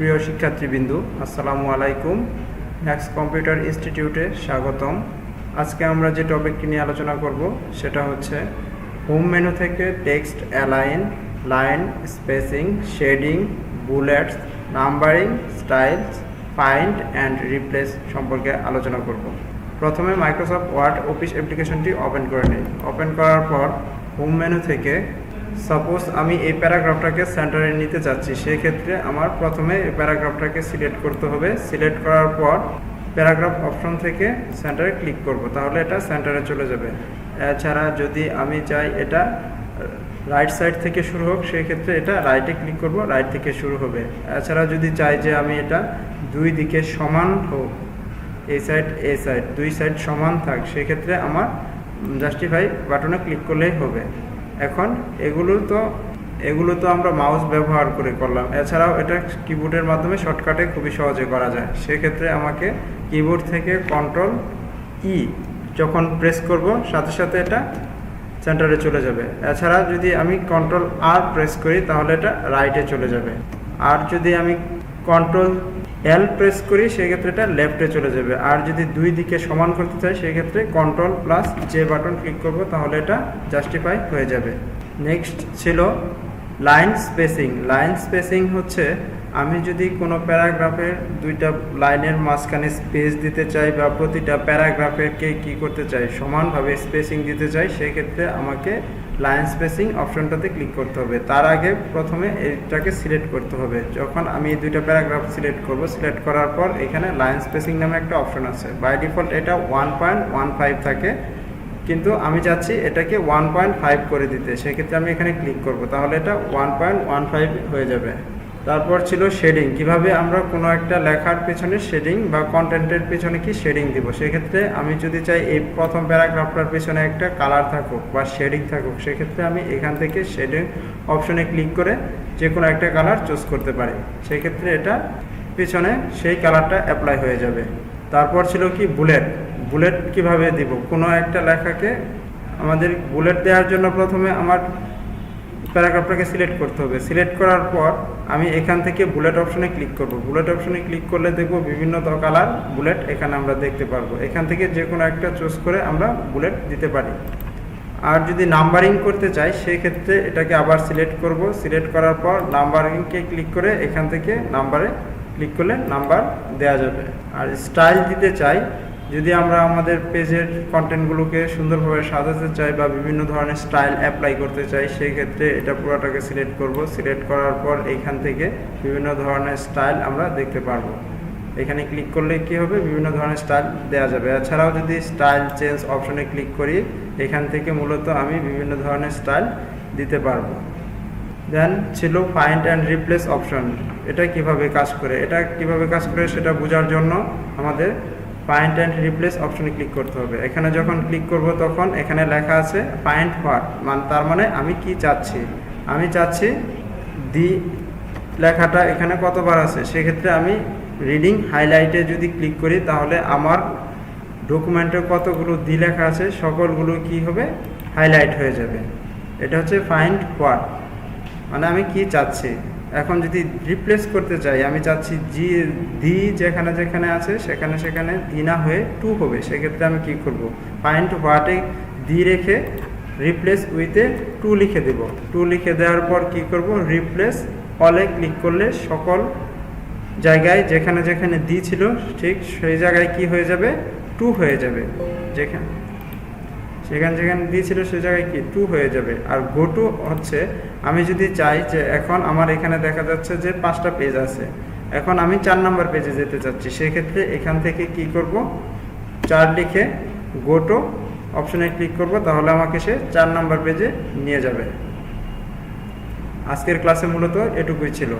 প্রিয় শিক্ষার্থীবৃন্দু, আসসালামু আলাইকুম। ম্যাক্স কম্পিউটার ইনস্টিটিউটে স্বাগতম। আজকে আমরা যে টপিকটি নিয়ে আলোচনা করব সেটা হচ্ছে হোম মেনু থেকে text align, line spacing, shading, bullets, numbering, styles, find and replace সম্পর্কে আলোচনা করব। প্রথমে মাইক্রোসফট ওয়ার্ড অফিস অ্যাপ্লিকেশনটি ওপেন করে নিই। ওপেন করার পর হোম মেনু থেকে সাপোজ আমি এই প্যারাগ্রাফটাকে সেন্টারে নিতে চাচ্ছি, সেক্ষেত্রে আমার প্রথমে এই প্যারাগ্রাফটাকে সিলেক্ট করতে হবে। সিলেক্ট করার পর প্যারাগ্রাফ অপশন থেকে সেন্টারে ক্লিক করব, তাহলে এটা সেন্টারে চলে যাবে। এছাড়া যদি আমি চাই এটা রাইট সাইড থেকে শুরু হোক, সেই ক্ষেত্রে এটা রাইটে ক্লিক করব, রাইট থেকে শুরু হবে। এছাড়া যদি চাই যে আমি এটা দুই দিকে সমান হোক, এই সাইড দুই সাইড সমান থাক, সেক্ষেত্রে আমার জাস্টিফাই বাটনে ক্লিক করলেই হবে। এখন এগুলো তো আমরা মাউস ব্যবহার করে করলাম। এছাড়াও এটা কিবোর্ডের মাধ্যমে শর্টকাটে খুবই সহজে করা যায়। সেক্ষেত্রে আমাকে কিবোর্ড থেকে কন্ট্রোল ই যখন প্রেস করব, সাথে সাথে এটা সেন্টারে চলে যাবে। এছাড়া যদি আমি কন্ট্রোল আর প্রেস করি, তাহলে এটা রাইটে চলে যাবে। আর যদি আমি কন্ট্রোল এল প্রেস করি, সেক্ষেত্রে এটা লেফটে চলে যাবে। আর যদি দুই দিকে সমান করতে চাই, সেক্ষেত্রে কন্ট্রোল প্লাস যে বাটন ক্লিক করব, তাহলে এটা জাস্টিফাই হয়ে যাবে। নেক্সট ছিল লাইন স্পেসিং। লাইন স্পেসিং হচ্ছে আমি যদি কোনো প্যারাগ্রাফের দুইটা লাইনের মাঝখানে স্পেস দিতে চাই বা প্রতিটা প্যারাগ্রাফেরকে কি করতে চাই সমানভাবে স্পেসিং দিতে চাই, সেক্ষেত্রে আমাকে লাইন স্পেসিং অপশনটাতে ক্লিক করতে হবে। তার আগে প্রথমে এটাকে সিলেক্ট করতে হবে। যখন আমি এই দুইটা প্যারাগ্রাফ সিলেক্ট করব, সিলেক্ট করার পর এখানে লাইন স্পেসিং নামে একটা অপশন আছে। বাই ডিফল্ট এটা 1.15 থাকে, কিন্তু আমি চাচ্ছি এটাকে 1.5 করে দিতে। সেক্ষেত্রে আমি এখানে ক্লিক করব, তাহলে এটা 1.15 হয়ে যাবে। তারপর ছিল শেডিং। কিভাবে আমরা কোনো একটা লেখার পেছনে শেডিং বা কন্টেন্টের পেছনে কি শেডিং দিব। সেক্ষেত্রে আমি যদি চাই এই প্রথম প্যারাগ্রাফটার পেছনে একটা কালার থাকুক বা শেডিং থাকুক, সেক্ষেত্রে আমি এখান থেকে শেডিং অপশনে ক্লিক করে যে কোনো একটা কালার চুজ করতে পারি। সেক্ষেত্রে এটা পেছনে সেই কালারটা অ্যাপ্লাই হয়ে যাবে। তারপর ছিল কি বুলেট। বুলেট কিভাবে দিব কোনো একটা লেখাকে। আমাদের বুলেট দেওয়ার জন্য প্রথমে আমার প্যারাগ্রাফটাকে সিলেক্ট করতে হবে। সিলেক্ট করার পর আমি এখান থেকে বুলেট অপশনে ক্লিক করব। বুলেট অপশনে ক্লিক করলে দেখব বিভিন্ন কালার বুলেট এখানে আমরা দেখতে পারবো। এখান থেকে যে কোনো একটা চুজ করে আমরা বুলেট দিতে পারি। আর যদি নাম্বারিং করতে চাই, সেই ক্ষেত্রে এটাকে আবার সিলেক্ট করব। সিলেক্ট করার পর নাম্বারিংকে ক্লিক করে এখান থেকে নাম্বারে ক্লিক করলে নাম্বার দেওয়া যাবে। আর স্টাইল দিতে চাই, যদি আমরা আমাদের পেজের কন্টেন্টগুলোকে সুন্দরভাবে সাজাতে চাই বা বিভিন্ন ধরনের স্টাইল অ্যাপ্লাই করতে চাই, সেই ক্ষেত্রে এটা পুরোটাকে সিলেক্ট করব। সিলেক্ট করার পর এখান থেকে বিভিন্ন ধরনের স্টাইল আমরা দেখতে পারবো। এখানে ক্লিক করলে কি হবে, বিভিন্ন ধরনের স্টাইল দেওয়া যাবে। এছাড়াও যদি স্টাইল চেঞ্জ অপশনে ক্লিক করি, এখান থেকে মূলত আমি বিভিন্ন ধরনের স্টাইল দিতে পারবো। দেন ছিল ফাইন্ড অ্যান্ড রিপ্লেস অপশন। এটা কিভাবে কাজ করে সেটা বোঝার জন্য আমাদের ফাইন্ড অ্যান্ড রিপ্লেস অপশনে ক্লিক করতে হবে। এখানে যখন ক্লিক করব, তখন এখানে লেখা আছে ফাইন্ড হোয়াট, তার মানে আমি কি চাচ্ছি। আমি চাচ্ছি দি লেখাটা এখানে কতবার আছে। সেক্ষেত্রে আমি রিডিং হাইলাইটে যদি ক্লিক করি, তাহলে আমার ডকুমেন্টে কতগুলো দি লেখা আছে সকলগুলো কি হবে, হাইলাইট হয়ে যাবে। এটা হচ্ছে ফাইন্ড হোয়াট, মানে আমি কি চাচ্ছি। এখন যদি রিপ্লেস করতে চাই, আমি চাচ্ছি দি যেখানে যেখানে আছে সেখানে দি না হয়ে টু হবে। সেক্ষেত্রে আমি কি করব, ফাইন্ড হোয়াটে দি রেখে রিপ্লেস উইথে টু লিখে দেব। টু লিখে দেওয়ার পর কি করব, রিপ্লেস অলে ক্লিক করলে সকল জায়গায় যেখানে যেখানে দি ছিল ঠিক সেই জায়গায় কি হয়ে যাবে, টু হয়ে যাবে। যেখানে যেখানে দিয়েছিল সেই জায়গায় কি টু হয়ে যাবে। আর গো টু হচ্ছে আমি যদি চাই যে এখন আমার এখানে দেখা যাচ্ছে যে 5টা পেজ আছে, এখন আমি 4 নম্বর পেজে যেতে চাচ্ছি, সেক্ষেত্রে এখান থেকে কি করব, 4 লিখে গো টু অপশনে ক্লিক করব, তাহলে আমাকে সে 4 নম্বর পেজে নিয়ে যাবে। আজকের ক্লাসে মূলত এটুকুই ছিল।